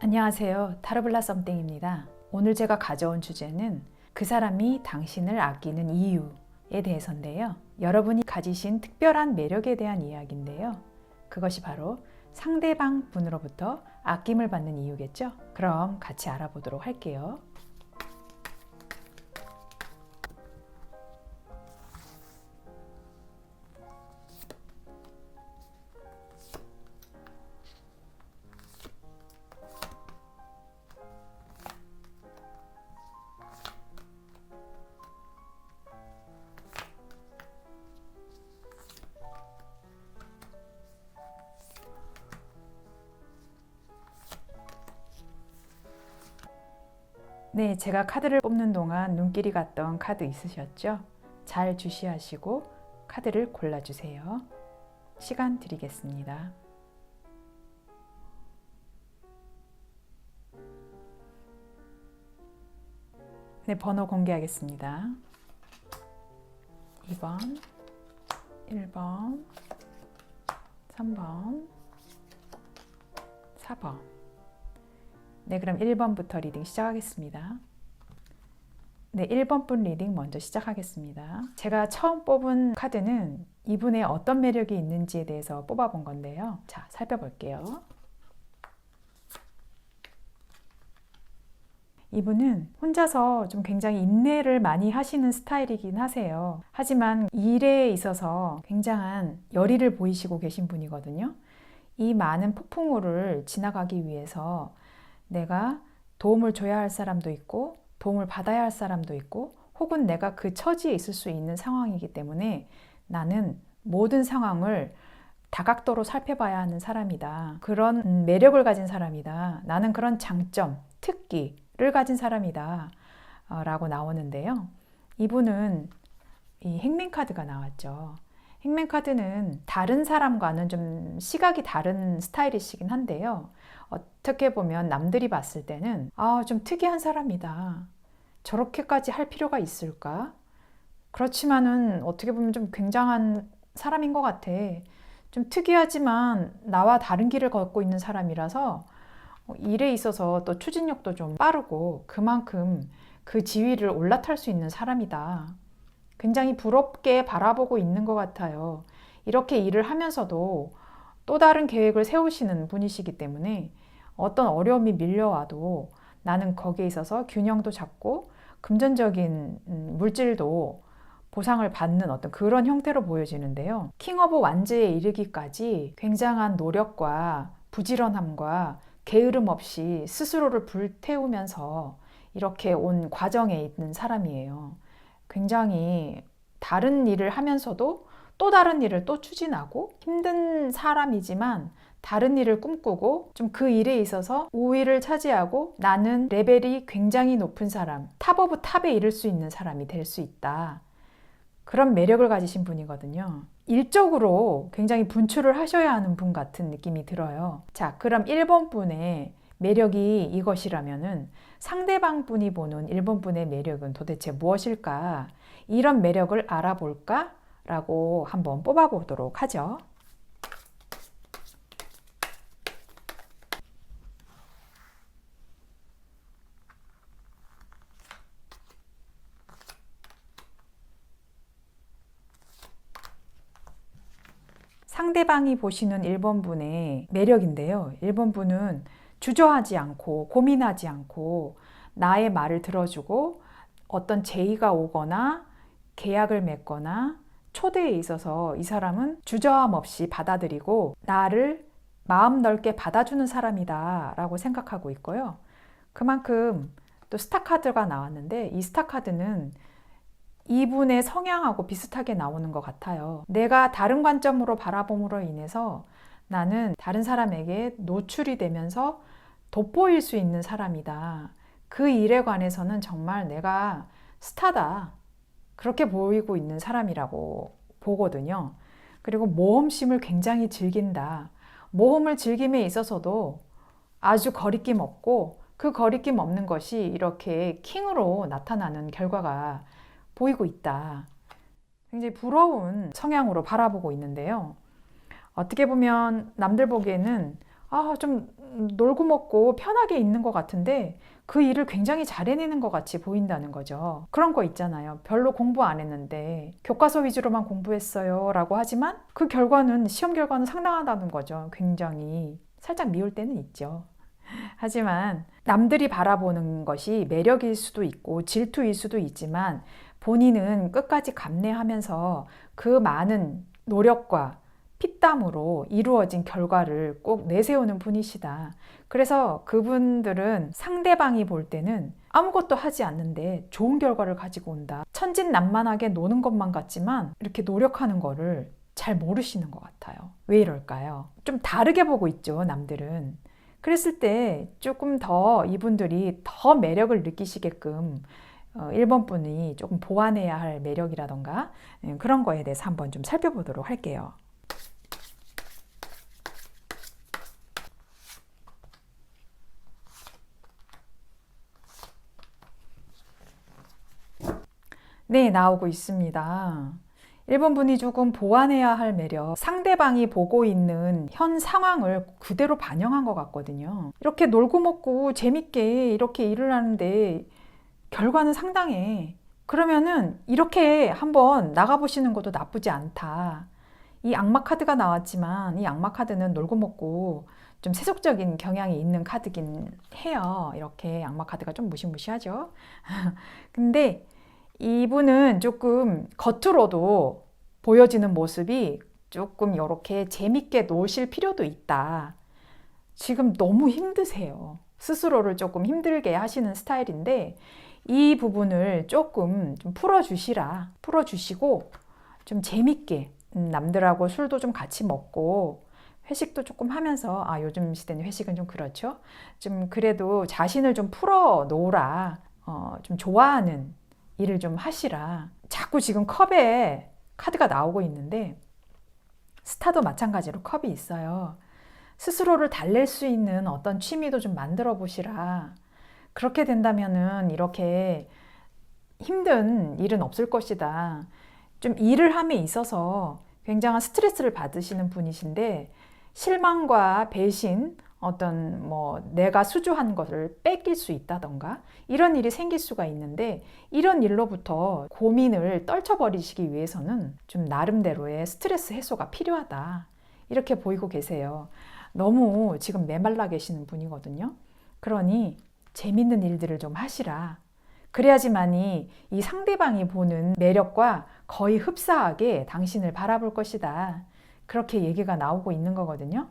안녕하세요. 타로블라 썸띵입니다. 오늘 제가 가져온 주제는 그 사람이 당신을 아끼는 이유에 대해서인데요. 여러분이 가지신 특별한 매력에 대한 이야기인데요. 그것이 바로 상대방 분으로부터 아낌을 받는 이유겠죠? 그럼 같이 알아보도록 할게요. 네, 제가 카드를 뽑는 동안 눈길이 갔던 카드 있으셨죠? 잘 주시하시고 카드를 골라주세요. 시간 드리겠습니다. 네, 번호 공개하겠습니다. 2번, 1번, 3번, 4번. 네, 그럼 1번부터 리딩 시작하겠습니다. 네, 1번 분 리딩 먼저 시작하겠습니다. 제가 처음 뽑은 카드는 이분의 어떤 매력이 있는지에 대해서 뽑아본 건데요. 자, 살펴볼게요. 이분은 혼자서 좀 굉장히 인내를 많이 하시는 스타일이긴 하세요. 하지만 일에 있어서 굉장한 열의를 보이시고 계신 분이거든요. 이 많은 폭풍우를 지나가기 위해서 내가 도움을 줘야 할 사람도 있고 도움을 받아야 할 사람도 있고 혹은 내가 그 처지에 있을 수 있는 상황이기 때문에 나는 모든 상황을 다각도로 살펴봐야 하는 사람이다. 그런 매력을 가진 사람이다. 나는 그런 장점, 특기를 가진 사람이다. 라고 나오는데요. 이분은 이 행맨 카드가 나왔죠. 행맨 카드는 다른 사람과는 좀 시각이 다른 스타일이시긴 한데요. 어떻게 보면 남들이 봤을 때는 좀 특이한 사람이다. 저렇게까지 할 필요가 있을까? 그렇지만은 어떻게 보면 좀 굉장한 사람인 것 같아. 좀 특이하지만 나와 다른 길을 걷고 있는 사람이라서 일에 있어서 또 추진력도 좀 빠르고 그만큼 그 지위를 올라탈 수 있는 사람이다. 굉장히 부럽게 바라보고 있는 것 같아요. 이렇게 일을 하면서도 또 다른 계획을 세우시는 분이시기 때문에 어떤 어려움이 밀려와도 나는 거기에 있어서 균형도 잡고 금전적인 물질도 보상을 받는 어떤 그런 형태로 보여지는데요. 킹 오브 완즈에 이르기까지 굉장한 노력과 부지런함과 게으름 없이 스스로를 불태우면서 이렇게 온 과정에 있는 사람이에요. 굉장히 다른 일을 하면서도 또 다른 일을 또 추진하고 힘든 사람이지만 다른 일을 꿈꾸고 좀 그 일에 있어서 우위를 차지하고 나는 레벨이 굉장히 높은 사람, 탑 오브 탑에 이를 수 있는 사람이 될 수 있다. 그런 매력을 가지신 분이거든요. 일적으로 굉장히 분출을 하셔야 하는 분 같은 느낌이 들어요. 자, 그럼 1번 분의 매력이 이것이라면은 상대방 분이 보는 1번 분의 매력은 도대체 무엇일까? 이런 매력을 알아볼까? 라고 한번 뽑아보도록 하죠. 상대방이 보시는 1번 분의 매력인데요. 1번 분은 주저하지 않고 고민하지 않고 나의 말을 들어주고 어떤 제의가 오거나 계약을 맺거나 초대에 있어서 이 사람은 주저함 없이 받아들이고 나를 마음 넓게 받아주는 사람이다 라고 생각하고 있고요. 그만큼 또 스타카드가 나왔는데 이 스타카드는 이분의 성향하고 비슷하게 나오는 것 같아요. 내가 다른 관점으로 바라봄으로 인해서 나는 다른 사람에게 노출이 되면서 돋보일 수 있는 사람이다. 그 일에 관해서는 정말 내가 스타다. 그렇게 보이고 있는 사람이라고 보거든요. 그리고 모험심을 굉장히 즐긴다. 모험을 즐김에 있어서도 아주 거리낌 없고 그 거리낌 없는 것이 이렇게 킹으로 나타나는 결과가 보이고 있다. 굉장히 부러운 성향으로 바라보고 있는데요. 어떻게 보면 남들 보기에는 좀 놀고 먹고 편하게 있는 것 같은데 그 일을 굉장히 잘 해내는 것 같이 보인다는 거죠. 그런 거 있잖아요. 별로 공부 안 했는데 교과서 위주로만 공부했어요 라고 하지만 그 결과는, 시험 결과는 상당하다는 거죠. 굉장히 살짝 미울 때는 있죠. 하지만 남들이 바라보는 것이 매력일 수도 있고 질투일 수도 있지만 본인은 끝까지 감내하면서 그 많은 노력과 피땀으로 이루어진 결과를 꼭 내세우는 분이시다. 그래서 그분들은 상대방이 볼 때는 아무것도 하지 않는데 좋은 결과를 가지고 온다. 천진난만하게 노는 것만 같지만 이렇게 노력하는 거를 잘 모르시는 것 같아요. 왜 이럴까요? 좀 다르게 보고 있죠, 남들은. 그랬을 때 조금 더 이분들이 더 매력을 느끼시게끔 1번 분이 조금 보완해야 할 매력이라던가 그런 거에 대해서 한번 좀 살펴보도록 할게요. 네, 나오고 있습니다. 1번 분이 조금 보완해야 할 매력, 상대방이 보고 있는 현 상황을 그대로 반영한 것 같거든요. 이렇게 놀고 먹고 재밌게 이렇게 일을 하는데 결과는 상당해. 그러면은 이렇게 한번 나가보시는 것도 나쁘지 않다. 이 악마 카드가 나왔지만 이 악마 카드는 놀고 먹고 좀 세속적인 경향이 있는 카드긴 해요. 이렇게 악마 카드가 좀 무시무시하죠. 근데 이분은 조금 겉으로도 보여지는 모습이 조금 이렇게 재밌게 노실 필요도 있다. 지금 너무 힘드세요. 스스로를 조금 힘들게 하시는 스타일인데 이 부분을 조금 좀 풀어주시라. 풀어주시고 좀 재밌게 남들하고 술도 좀 같이 먹고 회식도 조금 하면서 요즘 시대는 회식은 좀 그렇죠. 좀 그래도 자신을 좀 풀어 놓으라. 좀 좋아하는 일을 좀 하시라. 자꾸 지금 컵에 카드가 나오고 있는데 스타도 마찬가지로 컵이 있어요. 스스로를 달랠 수 있는 어떤 취미도 좀 만들어 보시라. 그렇게 된다면은 이렇게 힘든 일은 없을 것이다. 좀 일을 함에 있어서 굉장한 스트레스를 받으시는 분이신데 실망과 배신, 어떤 내가 수주한 것을 뺏길 수 있다던가 이런 일이 생길 수가 있는데 이런 일로부터 고민을 떨쳐버리시기 위해서는 좀 나름대로의 스트레스 해소가 필요하다. 이렇게 보이고 계세요. 너무 지금 메말라 계시는 분이거든요. 그러니 재밌는 일들을 좀 하시라. 그래야지만이 이 상대방이 보는 매력과 거의 흡사하게 당신을 바라볼 것이다. 그렇게 얘기가 나오고 있는 거거든요.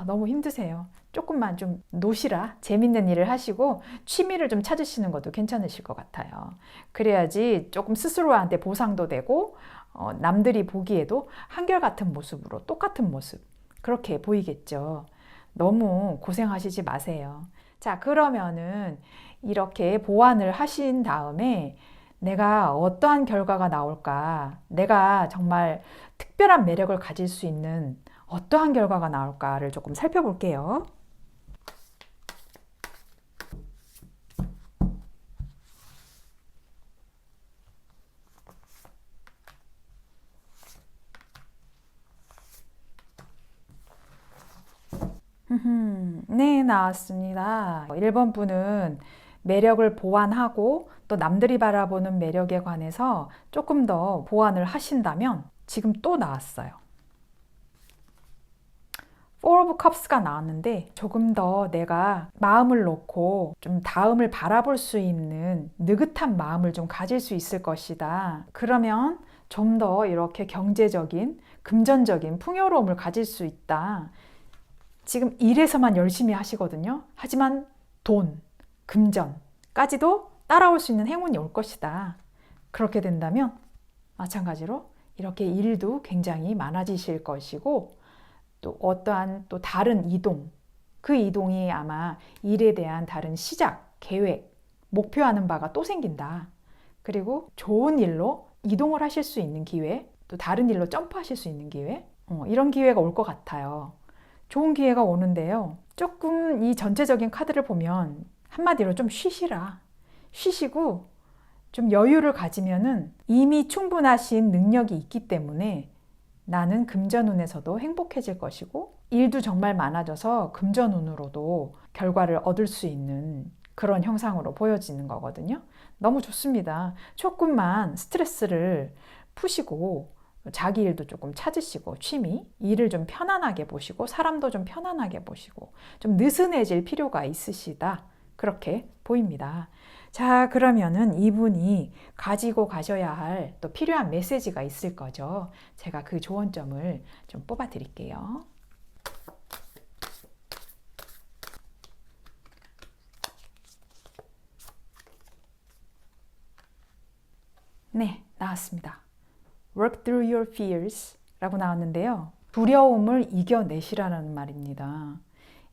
너무 힘드세요. 조금만 좀 노시라. 재밌는 일을 하시고 취미를 좀 찾으시는 것도 괜찮으실 것 같아요. 그래야지 조금 스스로한테 보상도 되고 남들이 보기에도 한결같은 모습으로 똑같은 모습 그렇게 보이겠죠. 너무 고생하시지 마세요. 자, 그러면은 이렇게 보완을 하신 다음에 내가 어떠한 결과가 나올까? 내가 정말 특별한 매력을 가질 수 있는 어떠한 결과가 나올까를 조금 살펴볼게요. 네, 나왔습니다. 1번 분은 매력을 보완하고 또 남들이 바라보는 매력에 관해서 조금 더 보완을 하신다면 지금 또 나왔어요. Four of Cups가 나왔는데 조금 더 내가 마음을 놓고 좀 다음을 바라볼 수 있는 느긋한 마음을 좀 가질 수 있을 것이다. 그러면 좀 더 이렇게 경제적인, 금전적인 풍요로움을 가질 수 있다. 지금 일에서만 열심히 하시거든요. 하지만 돈, 금전까지도 따라올 수 있는 행운이 올 것이다. 그렇게 된다면 마찬가지로 이렇게 일도 굉장히 많아지실 것이고 또 어떠한 또 다른 이동, 그 이동이 아마 일에 대한 다른 시작, 계획, 목표하는 바가 또 생긴다. 그리고 좋은 일로 이동을 하실 수 있는 기회, 또 다른 일로 점프하실 수 있는 기회, 이런 기회가 올 것 같아요. 좋은 기회가 오는데요. 조금 이 전체적인 카드를 보면 한마디로 좀 쉬시라. 쉬시고 좀 여유를 가지면은 이미 충분하신 능력이 있기 때문에 나는 금전운에서도 행복해질 것이고 일도 정말 많아져서 금전운으로도 결과를 얻을 수 있는 그런 형상으로 보여지는 거거든요. 너무 좋습니다. 조금만 스트레스를 푸시고 자기 일도 조금 찾으시고 취미, 일을 좀 편안하게 보시고 사람도 좀 편안하게 보시고 좀 느슨해질 필요가 있으시다. 그렇게 보입니다. 자, 그러면은 이분이 가지고 가셔야 할 또 필요한 메시지가 있을 거죠. 제가 그 조언점을 좀 뽑아 드릴게요. 네, 나왔습니다. Work through your fears 라고 나왔는데요. 두려움을 이겨내시라는 말입니다.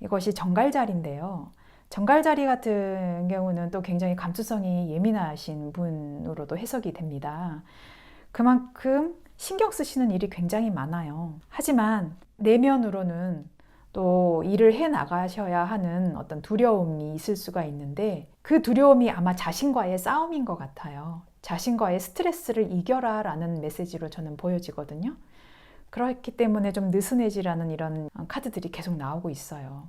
이것이 정갈자리인데요. 정갈자리 같은 경우는 또 굉장히 감수성이 예민하신 분으로도 해석이 됩니다. 그만큼 신경 쓰시는 일이 굉장히 많아요. 하지만 내면으로는 또 일을 해 나가셔야 하는 어떤 두려움이 있을 수가 있는데 그 두려움이 아마 자신과의 싸움인 것 같아요. 자신과의 스트레스를 이겨라 라는 메시지로 저는 보여지거든요. 그렇기 때문에 좀 느슨해지라는 이런 카드들이 계속 나오고 있어요.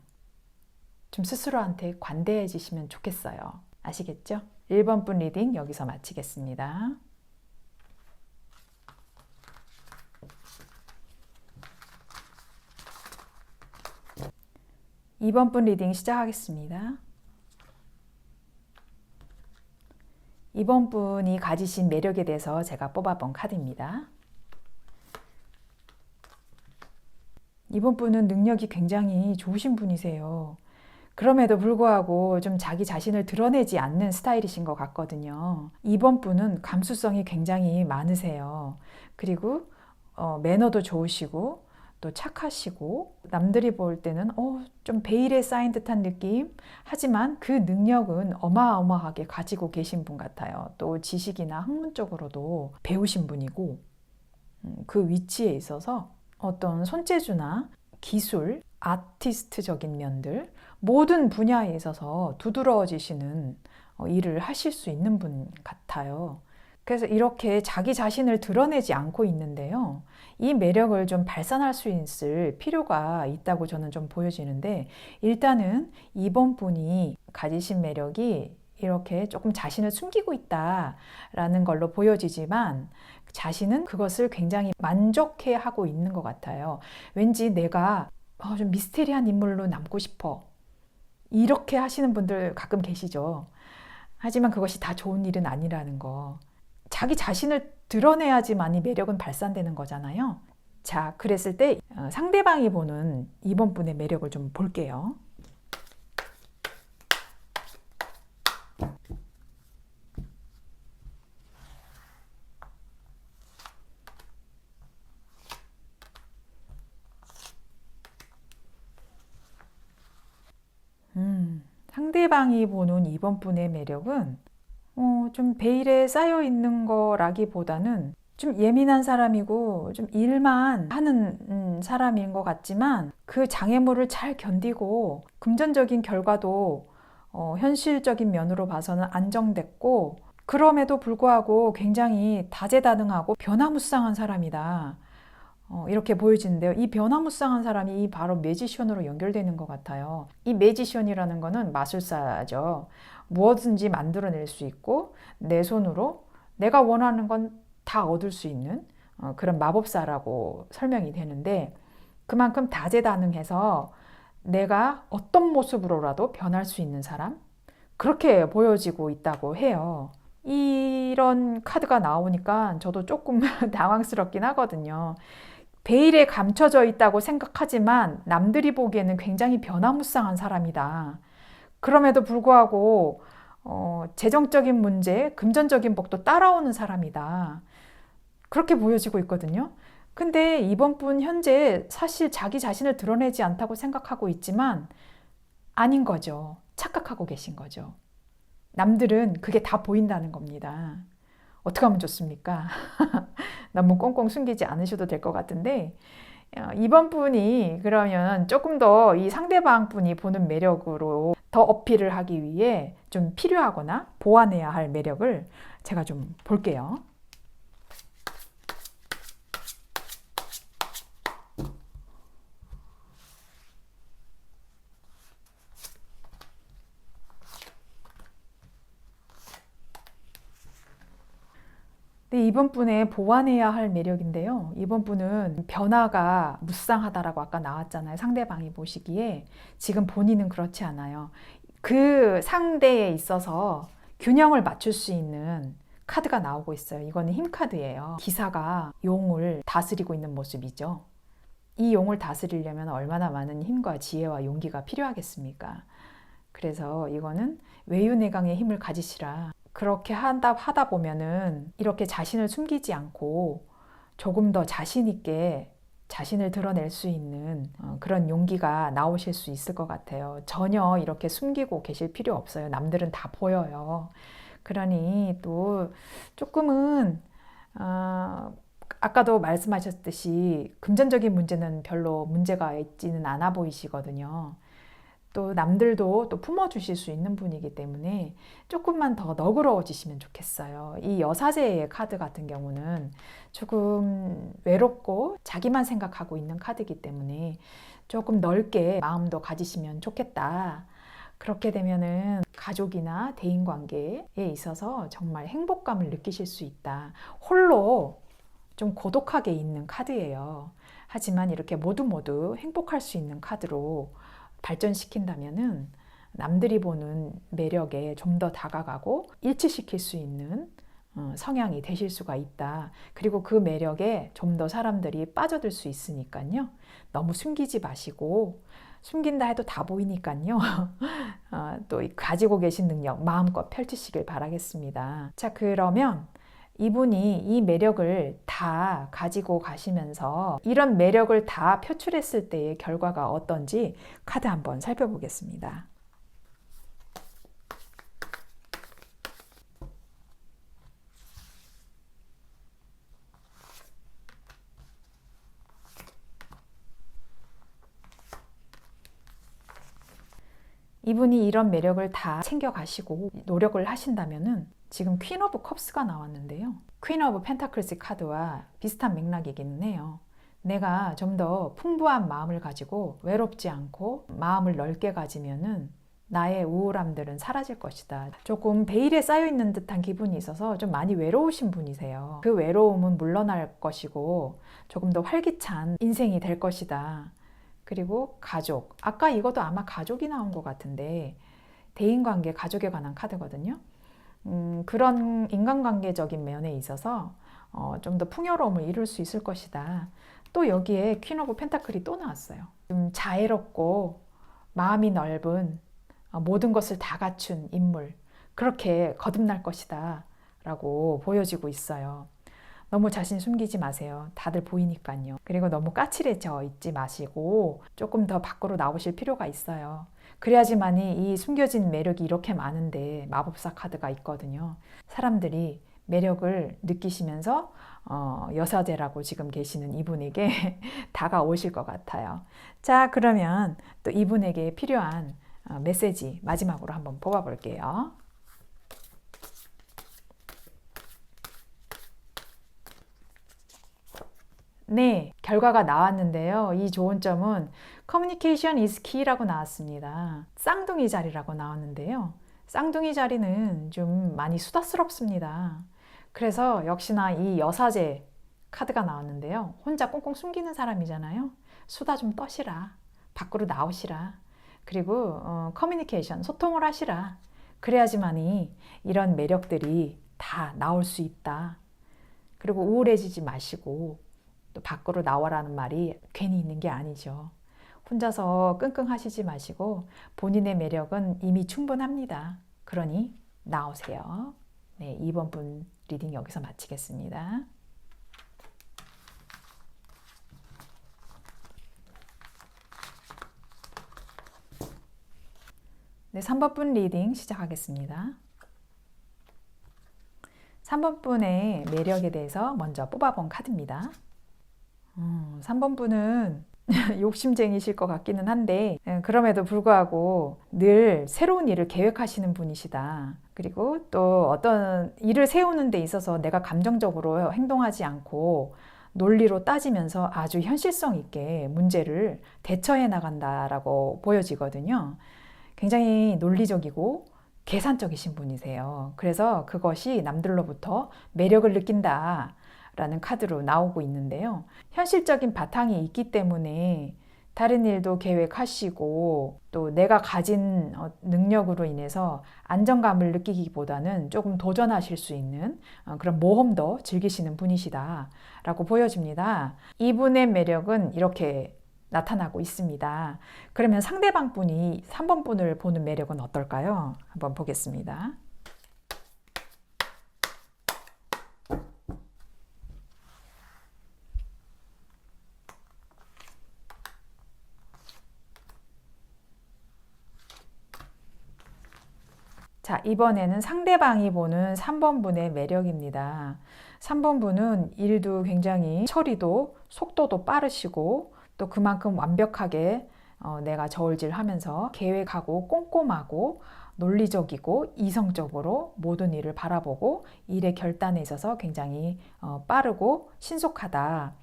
좀 스스로한테 관대해지시면 좋겠어요. 아시겠죠? 1번 분 리딩 여기서 마치겠습니다. 2번 분 리딩 시작하겠습니다. 이번 분이 가지신 매력에 대해서 제가 뽑아본 카드입니다. 이번 분은 능력이 굉장히 좋으신 분이세요. 그럼에도 불구하고 좀 자기 자신을 드러내지 않는 스타일이신 것 같거든요. 이번 분은 감수성이 굉장히 많으세요. 그리고 매너도 좋으시고 또 착하시고 남들이 볼 때는 좀 베일에 쌓인 듯한 느낌? 하지만 그 능력은 어마어마하게 가지고 계신 분 같아요. 또 지식이나 학문 쪽으로도 배우신 분이고 그 위치에 있어서 어떤 손재주나 기술, 아티스트적인 면들 모든 분야에 있어서 두드러지시는 일을 하실 수 있는 분 같아요. 그래서 이렇게 자기 자신을 드러내지 않고 있는데요. 이 매력을 좀 발산할 수 있을 필요가 있다고 저는 좀 보여지는데 일단은 이번 분이 가지신 매력이 이렇게 조금 자신을 숨기고 있다라는 걸로 보여지지만 자신은 그것을 굉장히 만족해 하고 있는 것 같아요. 왠지 내가 좀 미스테리한 인물로 남고 싶어. 이렇게 하시는 분들 가끔 계시죠. 하지만 그것이 다 좋은 일은 아니라는 거. 자기 자신을 드러내야지만이 매력은 발산되는 거잖아요. 자, 그랬을 때 상대방이 보는 이번 분의 매력을 좀 볼게요. 상대방이 보는 이번 분의 매력은 좀 베일에 쌓여 있는 거라기보다는 좀 예민한 사람이고 좀 일만 하는 사람인 것 같지만 그 장애물을 잘 견디고 금전적인 결과도 현실적인 면으로 봐서는 안정됐고 그럼에도 불구하고 굉장히 다재다능하고 변화무쌍한 사람이다. 이렇게 보여지는데요. 이 변화무쌍한 사람이 바로 매지션으로 연결되는 것 같아요. 이 매지션이라는 거는 마술사죠. 무엇든지 만들어낼 수 있고 내 손으로 내가 원하는 건 다 얻을 수 있는 그런 마법사라고 설명이 되는데 그만큼 다재다능해서 내가 어떤 모습으로라도 변할 수 있는 사람? 그렇게 보여지고 있다고 해요. 이런 카드가 나오니까 저도 조금 당황스럽긴 하거든요. 베일에 감춰져 있다고 생각하지만 남들이 보기에는 굉장히 변화무쌍한 사람이다. 그럼에도 불구하고 재정적인 문제, 금전적인 복도 따라오는 사람이다. 그렇게 보여지고 있거든요. 근데 이번 분 현재 사실 자기 자신을 드러내지 않다고 생각하고 있지만 아닌 거죠. 착각하고 계신 거죠. 남들은 그게 다 보인다는 겁니다. 어떻게 하면 좋습니까? 너무 꽁꽁 숨기지 않으셔도 될 것 같은데 이번 분이 그러면 조금 더 이 상대방 분이 보는 매력으로 더 어필을 하기 위해 좀 필요하거나 보완해야 할 매력을 제가 좀 볼게요. 이번 분의 보완해야 할 매력인데요. 이번 분은 변화가 무쌍하다라고 아까 나왔잖아요. 상대방이 보시기에. 지금 본인은 그렇지 않아요. 그 상대에 있어서 균형을 맞출 수 있는 카드가 나오고 있어요. 이거는 힘 카드예요. 기사가 용을 다스리고 있는 모습이죠. 이 용을 다스리려면 얼마나 많은 힘과 지혜와 용기가 필요하겠습니까? 그래서 이거는 외유내강의 힘을 가지시라. 그렇게 하다 보면은 이렇게 자신을 숨기지 않고 조금 더 자신 있게 자신을 드러낼 수 있는 그런 용기가 나오실 수 있을 것 같아요. 전혀 이렇게 숨기고 계실 필요 없어요. 남들은 다 보여요. 그러니 또 조금은 아까도 말씀하셨듯이 금전적인 문제는 별로 문제가 있지는 않아 보이시거든요. 또 남들도 또 품어주실 수 있는 분이기 때문에 조금만 더 너그러워지시면 좋겠어요. 이 여사제의 카드 같은 경우는 조금 외롭고 자기만 생각하고 있는 카드이기 때문에 조금 넓게 마음도 가지시면 좋겠다. 그렇게 되면은 가족이나 대인관계에 있어서 정말 행복감을 느끼실 수 있다. 홀로 좀 고독하게 있는 카드예요. 하지만 이렇게 모두 행복할 수 있는 카드로 발전시킨다면은 남들이 보는 매력에 좀 더 다가가고 일치시킬 수 있는 성향이 되실 수가 있다. 그리고 그 매력에 좀 더 사람들이 빠져들 수 있으니까요. 너무 숨기지 마시고 숨긴다 해도 다 보이니까요. 또 가지고 계신 능력 마음껏 펼치시길 바라겠습니다. 자, 그러면 이분이 이 매력을 다 가지고 가시면서 이런 매력을 다 표출했을 때의 결과가 어떤지 카드 한번 살펴보겠습니다. 이분이 이런 매력을 다 챙겨가시고 노력을 하신다면은 지금 퀸 오브 컵스가 나왔는데요. 퀸 오브 펜타클스 카드와 비슷한 맥락이기는 해요. 내가 좀 더 풍부한 마음을 가지고 외롭지 않고 마음을 넓게 가지면은 나의 우울함들은 사라질 것이다. 조금 베일에 쌓여있는 듯한 기분이 있어서 좀 많이 외로우신 분이세요. 그 외로움은 물러날 것이고 조금 더 활기찬 인생이 될 것이다. 그리고 가족. 아까 이것도 아마 가족이 나온 것 같은데 대인관계, 가족에 관한 카드거든요. 그런 인간관계적인 면에 있어서 좀 더 풍요로움을 이룰 수 있을 것이다. 또 여기에 퀸 오브 펜타클이 또 나왔어요. 좀 자애롭고 마음이 넓은 모든 것을 다 갖춘 인물. 그렇게 거듭날 것이다 라고 보여지고 있어요. 너무 자신 숨기지 마세요. 다들 보이니까요. 그리고 너무 까칠해져 있지 마시고 조금 더 밖으로 나오실 필요가 있어요. 그래야지만이 이 숨겨진 매력이 이렇게 많은데 마법사 카드가 있거든요. 사람들이 매력을 느끼시면서 여사제라고 지금 계시는 이분에게 다가오실 것 같아요. 자, 그러면 또 이분에게 필요한 메시지 마지막으로 한번 뽑아볼게요. 네, 결과가 나왔는데요. 이 좋은 점은 Communication is key라고 나왔습니다. 쌍둥이 자리라고 나왔는데요. 쌍둥이 자리는 좀 많이 수다스럽습니다. 그래서 역시나 이 여사제 카드가 나왔는데요. 혼자 꽁꽁 숨기는 사람이잖아요. 수다 좀 떠시라. 밖으로 나오시라. 그리고 커뮤니케이션, 소통을 하시라. 그래야지만이 이런 매력들이 다 나올 수 있다. 그리고 우울해지지 마시고 또 밖으로 나와라는 말이 괜히 있는 게 아니죠. 혼자서 끙끙 하시지 마시고 본인의 매력은 이미 충분합니다. 그러니 나오세요. 네, 2번 분 리딩 여기서 마치겠습니다. 네, 3번 분 리딩 시작하겠습니다. 3번 분의 매력에 대해서 먼저 뽑아본 카드입니다. 3번 분은 욕심쟁이실 것 같기는 한데 그럼에도 불구하고 늘 새로운 일을 계획하시는 분이시다. 그리고 또 어떤 일을 세우는 데 있어서 내가 감정적으로 행동하지 않고 논리로 따지면서 아주 현실성 있게 문제를 대처해 나간다라고 보여지거든요. 굉장히 논리적이고 계산적이신 분이세요. 그래서 그것이 남들로부터 매력을 느낀다라는 카드로 나오고 있는데요. 현실적인 바탕이 있기 때문에 다른 일도 계획하시고 또 내가 가진 능력으로 인해서 안정감을 느끼기보다는 조금 도전하실 수 있는 그런 모험도 즐기시는 분이시다라고 보여집니다. 이분의 매력은 이렇게 나타나고 있습니다. 그러면 상대방 분이 3번 분을 보는 매력은 어떨까요? 한번 보겠습니다. 자, 이번에는 상대방이 보는 3번 분의 매력입니다. 3번 분은 일도 굉장히 처리도 속도도 빠르시고 또 그만큼 완벽하게 내가 저울질하면서 계획하고 꼼꼼하고 논리적이고 이성적으로 모든 일을 바라보고 일의 결단에 있어서 굉장히 빠르고 신속하다.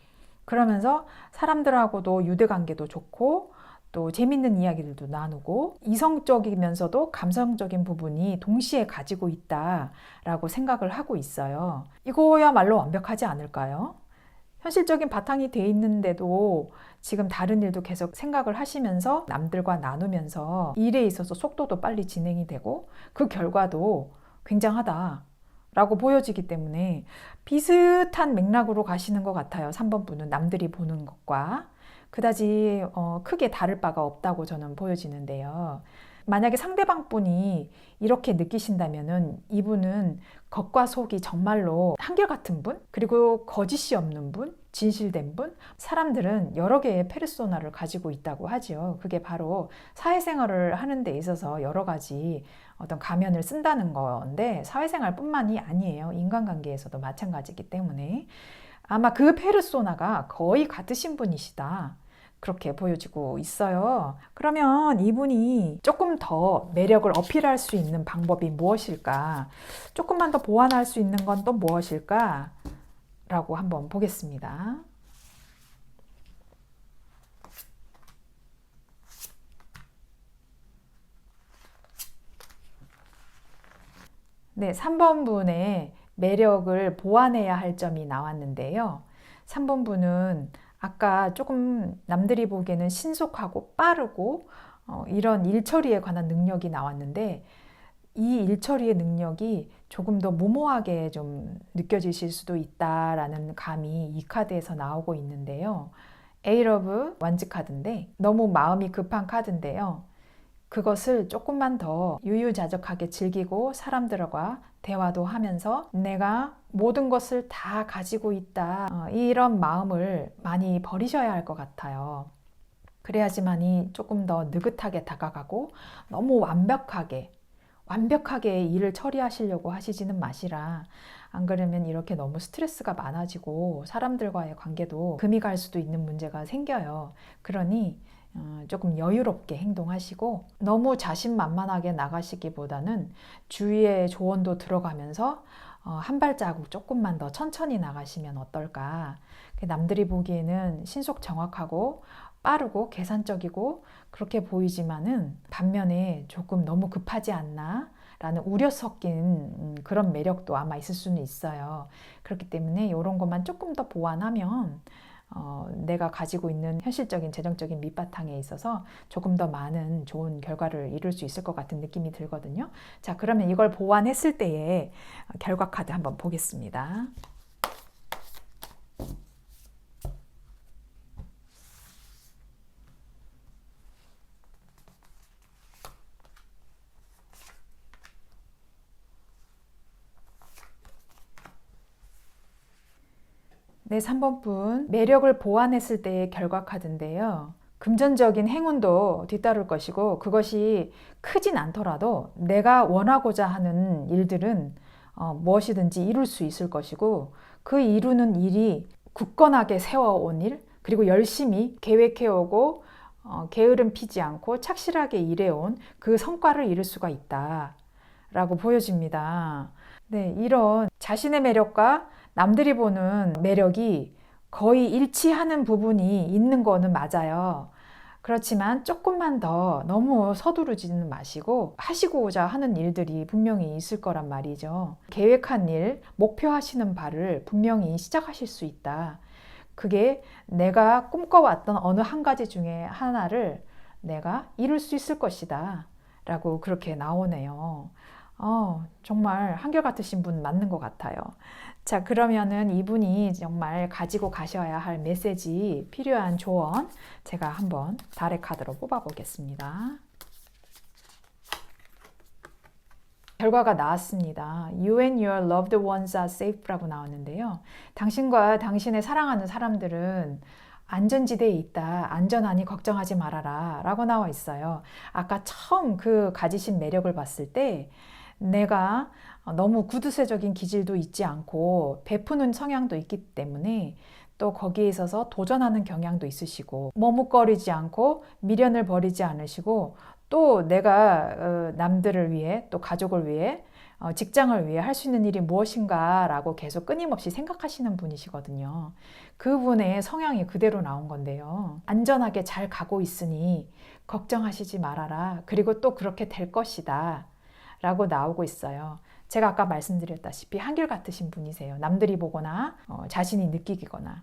그러면서 사람들하고도 유대관계도 좋고 또 재밌는 이야기들도 나누고 이성적이면서도 감성적인 부분이 동시에 가지고 있다라고 생각을 하고 있어요. 이거야말로 완벽하지 않을까요? 현실적인 바탕이 돼 있는데도 지금 다른 일도 계속 생각을 하시면서 남들과 나누면서 일에 있어서 속도도 빨리 진행이 되고 그 결과도 굉장하다 라고 보여지기 때문에 비슷한 맥락으로 가시는 것 같아요. 3번 분은 남들이 보는 것과 그다지 크게 다를 바가 없다고 저는 보여지는데요. 만약에 상대방 분이 이렇게 느끼신다면은 이분은 겉과 속이 정말로 한결같은 분, 그리고 거짓이 없는 분, 진실된 분, 사람들은 여러 개의 페르소나를 가지고 있다고 하죠. 그게 바로 사회생활을 하는 데 있어서 여러 가지 어떤 가면을 쓴다는 건데 사회생활뿐만이 아니에요. 인간관계에서도 마찬가지이기 때문에 아마 그 페르소나가 거의 같으신 분이시다. 그렇게 보여지고 있어요. 그러면 이분이 조금 더 매력을 어필할 수 있는 방법이 무엇일까? 조금만 더 보완할 수 있는 건 또 무엇일까? 라고 한번 보겠습니다. 네, 3번 분의 매력을 보완해야 할 점이 나왔는데요. 3번 분은 아까 조금 남들이 보기에는 신속하고 빠르고 이런 일처리에 관한 능력이 나왔는데 이 일처리의 능력이 조금 더 무모하게 좀 느껴지실 수도 있다라는 감이 이 카드에서 나오고 있는데요. 에이러브 완즈 카드인데 너무 마음이 급한 카드인데요. 그것을 조금만 더 유유자적하게 즐기고 사람들과 대화도 하면서 내가 모든 것을 다 가지고 있다. 이런 마음을 많이 버리셔야 할 것 같아요. 그래야지만이 조금 더 느긋하게 다가가고 너무 완벽하게 일을 처리하시려고 하시지는 마시라. 안 그러면 이렇게 너무 스트레스가 많아지고 사람들과의 관계도 금이 갈 수도 있는 문제가 생겨요. 그러니 조금 여유롭게 행동하시고 너무 자신만만하게 나가시기보다는 주위의 조언도 들어가면서 한 발자국 조금만 더 천천히 나가시면 어떨까. 남들이 보기에는 신속 정확하고 빠르고 계산적이고 그렇게 보이지만은 반면에 조금 너무 급하지 않나? 라는 우려 섞인 그런 매력도 아마 있을 수는 있어요. 그렇기 때문에 이런 것만 조금 더 보완하면 내가 가지고 있는 현실적인 재정적인 밑바탕에 있어서 조금 더 많은 좋은 결과를 이룰 수 있을 것 같은 느낌이 들거든요. 자, 그러면 이걸 보완했을 때의 결과 카드 한번 보겠습니다. 네, 3번 분 매력을 보완했을 때의 결과 카드인데요. 금전적인 행운도 뒤따를 것이고 그것이 크진 않더라도 내가 원하고자 하는 일들은 무엇이든지 이룰 수 있을 것이고 그 이루는 일이 굳건하게 세워온 일 그리고 열심히 계획해오고 게으름 피지 않고 착실하게 일해온 그 성과를 이룰 수가 있다라고 보여집니다. 네, 이런 자신의 매력과 남들이 보는 매력이 거의 일치하는 부분이 있는 거는 맞아요. 그렇지만 조금만 더 너무 서두르지는 마시고 하시고자 하는 일들이 분명히 있을 거란 말이죠. 계획한 일, 목표하시는 바를 분명히 시작하실 수 있다. 그게 내가 꿈꿔왔던 어느 한 가지 중에 하나를 내가 이룰 수 있을 것이다. 라고 그렇게 나오네요. 정말 한결같으신 분 맞는 것 같아요. 자, 그러면은 이분이 정말 가지고 가셔야 할 메시지, 필요한 조언, 제가 한번 달의 카드로 뽑아보겠습니다. 결과가 나왔습니다. You and your loved ones are safe라고 나왔는데요. 당신과 당신의 사랑하는 사람들은 안전지대에 있다. 안전하니 걱정하지 말아라. 라고 나와 있어요. 아까 처음 그 가지신 매력을 봤을 때 내가 너무 구두쇠적인 기질도 있지 않고 베푸는 성향도 있기 때문에 또 거기에 있어서 도전하는 경향도 있으시고 머뭇거리지 않고 미련을 버리지 않으시고 또 내가 남들을 위해 또 가족을 위해 직장을 위해 할 수 있는 일이 무엇인가 라고 계속 끊임없이 생각하시는 분이시거든요. 그분의 성향이 그대로 나온 건데요. 안전하게 잘 가고 있으니 걱정하시지 말아라. 그리고 또 그렇게 될 것이다 라고 나오고 있어요. 제가 아까 말씀드렸다시피 한결같으신 분이세요. 남들이 보거나 자신이 느끼거나.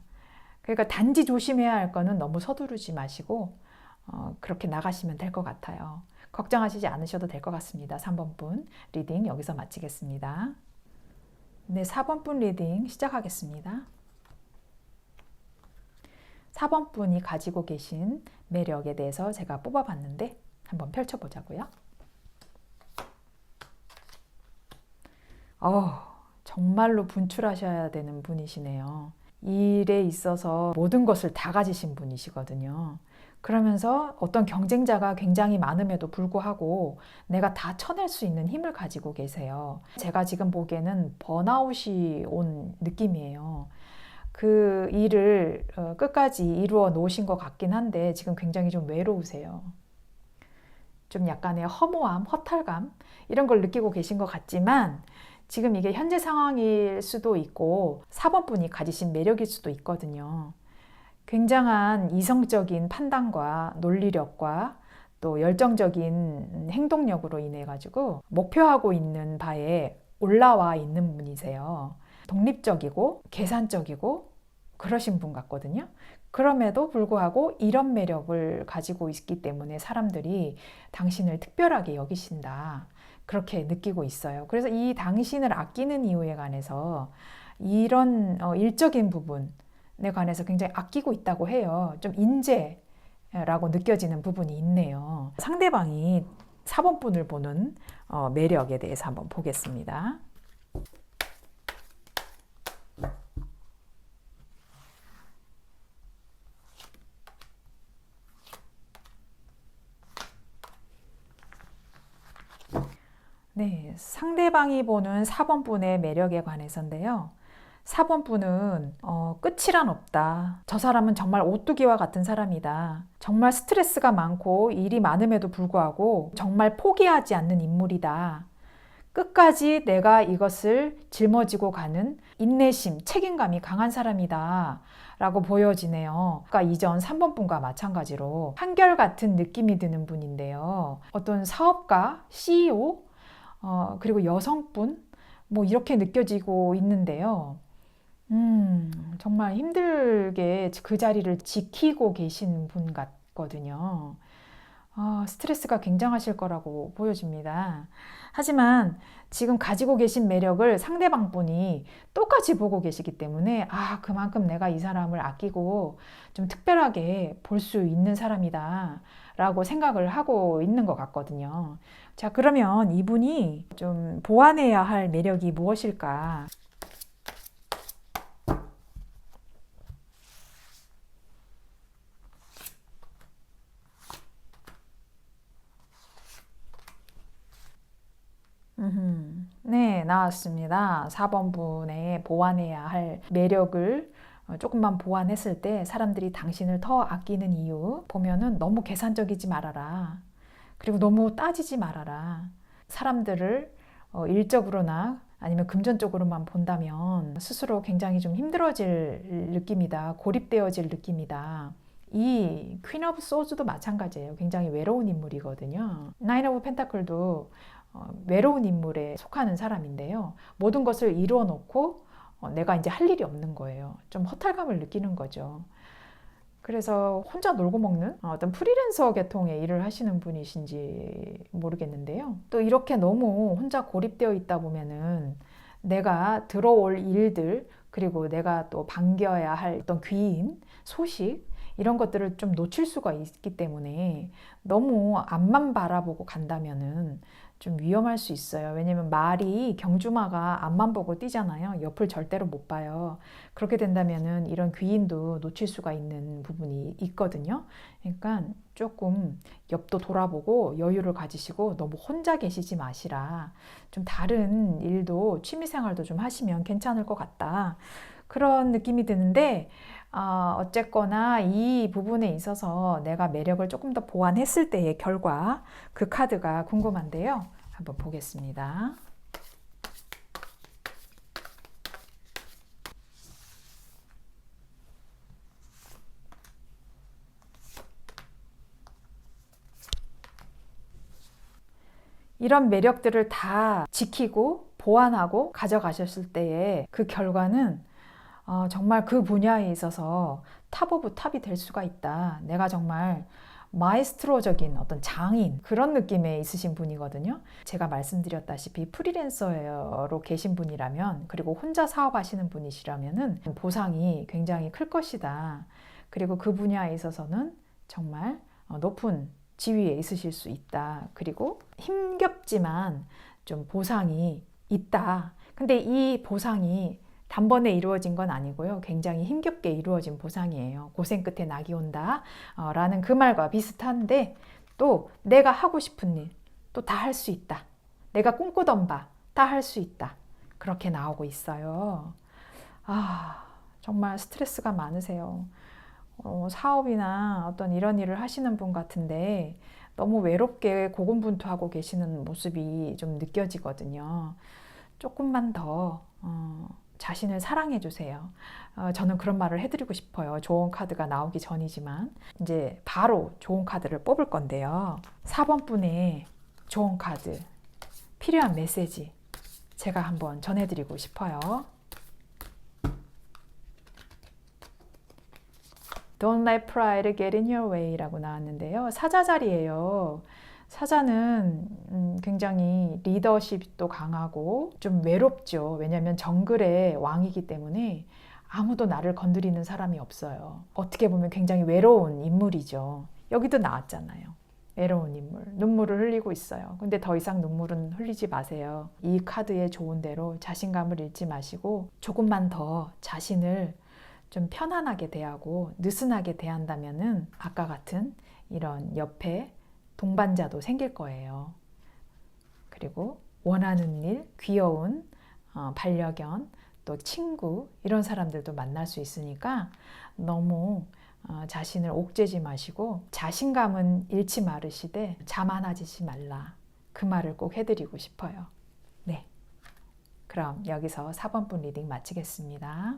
그러니까 단지 조심해야 할 거는 너무 서두르지 마시고 그렇게 나가시면 될 것 같아요. 걱정하시지 않으셔도 될 것 같습니다. 3번 분 리딩 여기서 마치겠습니다. 네, 4번 분 리딩 시작하겠습니다. 4번 분이 가지고 계신 매력에 대해서 제가 뽑아봤는데 한번 펼쳐보자고요. 정말로 분출하셔야 되는 분이시네요. 일에 있어서 모든 것을 다 가지신 분이시거든요. 그러면서 어떤 경쟁자가 굉장히 많음에도 불구하고 내가 다 쳐낼 수 있는 힘을 가지고 계세요. 제가 지금 보기에는 번아웃이 온 느낌이에요. 그 일을 끝까지 이루어 놓으신 것 같긴 한데 지금 굉장히 좀 외로우세요. 좀 약간의 허무함, 허탈감 이런 걸 느끼고 계신 것 같지만 지금 이게 현재 상황일 수도 있고 4번 분이 가지신 매력일 수도 있거든요. 굉장한 이성적인 판단과 논리력과 또 열정적인 행동력으로 인해 가지고 목표하고 있는 바에 올라와 있는 분이세요. 독립적이고 계산적이고 그러신 분 같거든요. 그럼에도 불구하고 이런 매력을 가지고 있기 때문에 사람들이 당신을 특별하게 여기신다. 그렇게 느끼고 있어요. 그래서 이 당신을 아끼는 이유에 관해서 이런 일적인 부분에 관해서 굉장히 아끼고 있다고 해요. 좀 인재라고 느껴지는 부분이 있네요. 상대방이 4번 분을 보는 매력에 대해서 한번 보겠습니다. 네, 상대방이 보는 4번 분의 매력에 관해서인데요. 4번 분은 끝이란 없다. 저 사람은 정말 오뚜기와 같은 사람이다. 정말 스트레스가 많고 일이 많음에도 불구하고 정말 포기하지 않는 인물이다. 끝까지 내가 이것을 짊어지고 가는 인내심, 책임감이 강한 사람이다. 라고 보여지네요. 그러니까 이전 3번 분과 마찬가지로 한결같은 느낌이 드는 분인데요. 어떤 사업가, CEO, 그리고 여성분, 뭐 이렇게 느껴지고 있는데요. 정말 힘들게 그 자리를 지키고 계신 분 같거든요. 스트레스가 굉장하실 거라고 보여집니다. 하지만 지금 가지고 계신 매력을 상대방 분이 똑같이 보고 계시기 때문에 그만큼 내가 이 사람을 아끼고 좀 특별하게 볼 수 있는 사람이다 라고 생각을 하고 있는 것 같거든요. 자, 그러면 이분이 좀 보완해야 할 매력이 무엇일까? 네, 나왔습니다. 4번 분의 보완해야 할 매력을 조금만 보완했을 때 사람들이 당신을 더 아끼는 이유 보면은 너무 계산적이지 말아라. 그리고 너무 따지지 말아라. 사람들을 일적으로나 아니면 금전적으로만 본다면 스스로 굉장히 좀 힘들어질 느낌이다. 고립되어질 느낌이다. 이 퀸 오브 소즈도 마찬가지예요. 굉장히 외로운 인물이거든요. 나인 오브 펜타클도 외로운 인물에 속하는 사람인데요. 모든 것을 이루어 놓고 내가 이제 할 일이 없는 거예요. 좀 허탈감을 느끼는 거죠. 그래서 혼자 놀고 먹는 어떤 프리랜서 계통의 일을 하시는 분이신지 모르겠는데요. 또 이렇게 너무 혼자 고립되어 있다 보면은 내가 들어올 일들, 그리고 내가 또 반겨야 할 어떤 귀인, 소식, 이런 것들을 좀 놓칠 수가 있기 때문에 너무 앞만 바라보고 간다면은 좀 위험할 수 있어요. 왜냐면 말이, 경주마가 앞만 보고 뛰잖아요. 옆을 절대로 못 봐요. 그렇게 된다면은 이런 귀인도 놓칠 수가 있는 부분이 있거든요. 그러니까 조금 옆도 돌아보고 여유를 가지시고 너무 혼자 계시지 마시라. 좀 다른 일도, 취미생활도 좀 하시면 괜찮을 것 같다. 그런 느낌이 드는데, 어쨌거나 이 부분에 있어서 내가 매력을 조금 더 보완했을 때의 결과, 그 카드가 궁금한데요. 한번 보겠습니다. 이런 매력들을 다 지키고 보완하고 가져가셨을 때의 그 결과는 정말 그 분야에 있어서 탑 오브 탑이 될 수가 있다. 내가 정말 마에스트로적인 어떤 장인, 그런 느낌에 있으신 분이거든요. 제가 말씀드렸다시피 프리랜서로 계신 분이라면, 그리고 혼자 사업하시는 분이시라면은 보상이 굉장히 클 것이다. 그리고 그 분야에 있어서는 정말 높은 지위에 있으실 수 있다. 그리고 힘겹지만 좀 보상이 있다. 근데 이 보상이 단번에 이루어진 건 아니고요. 굉장히 힘겹게 이루어진 보상이에요. 고생 끝에 낙이 온다 라는 그 말과 비슷한데, 또 내가 하고 싶은 일 또 다 할 수 있다. 내가 꿈꾸던 바 다 할 수 있다. 그렇게 나오고 있어요. 정말 스트레스가 많으세요. 사업이나 어떤 이런 일을 하시는 분 같은데 너무 외롭게 고군분투하고 계시는 모습이 좀 느껴지거든요. 조금만 더 자신을 사랑해 주세요. 저는 그런 말을 해드리고 싶어요. 좋은 카드가 나오기 전이지만 이제 바로 좋은 카드를 뽑을 건데요. 4번 분의 좋은 카드, 필요한 메시지 제가 한번 전해드리고 싶어요. Don't let pride get in your way 라고 나왔는데요. 사자 자리예요. 사자는 굉장히 리더십도 강하고 좀 외롭죠. 왜냐하면 정글의 왕이기 때문에 아무도 나를 건드리는 사람이 없어요. 어떻게 보면 굉장히 외로운 인물이죠. 여기도 나왔잖아요. 외로운 인물. 눈물을 흘리고 있어요. 근데 더 이상 눈물은 흘리지 마세요. 이 카드의 좋은 대로 자신감을 잃지 마시고 조금만 더 자신을 좀 편안하게 대하고 느슨하게 대한다면은 아까 같은 이런 옆에 동반자도 생길 거예요. 그리고 원하는 일, 귀여운 반려견, 또 친구, 이런 사람들도 만날 수 있으니까 너무 자신을 옥죄지 마시고 자신감은 잃지 마시되 자만하지 말라. 그 말을 꼭 해드리고 싶어요. 네, 그럼 여기서 4번 분 리딩 마치겠습니다.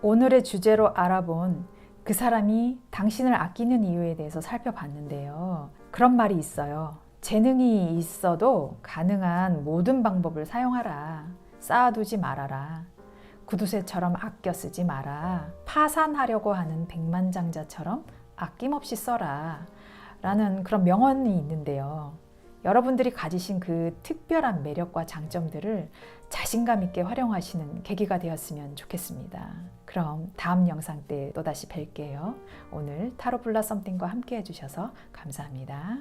오늘의 주제로 알아본 그 사람이 당신을 아끼는 이유에 대해서 살펴봤는데요. 그런 말이 있어요. 재능이 있어도 가능한 모든 방법을 사용하라. 쌓아두지 말아라. 구두쇠처럼 아껴 쓰지 마라. 파산하려고 하는 백만장자처럼 아낌없이 써라. 라는 그런 명언이 있는데요. 여러분들이 가지신 그 특별한 매력과 장점들을 자신감 있게 활용하시는 계기가 되었으면 좋겠습니다. 그럼 다음 영상 때 또다시 뵐게요. 오늘 타로 블라썸띵과 함께 해주셔서 감사합니다.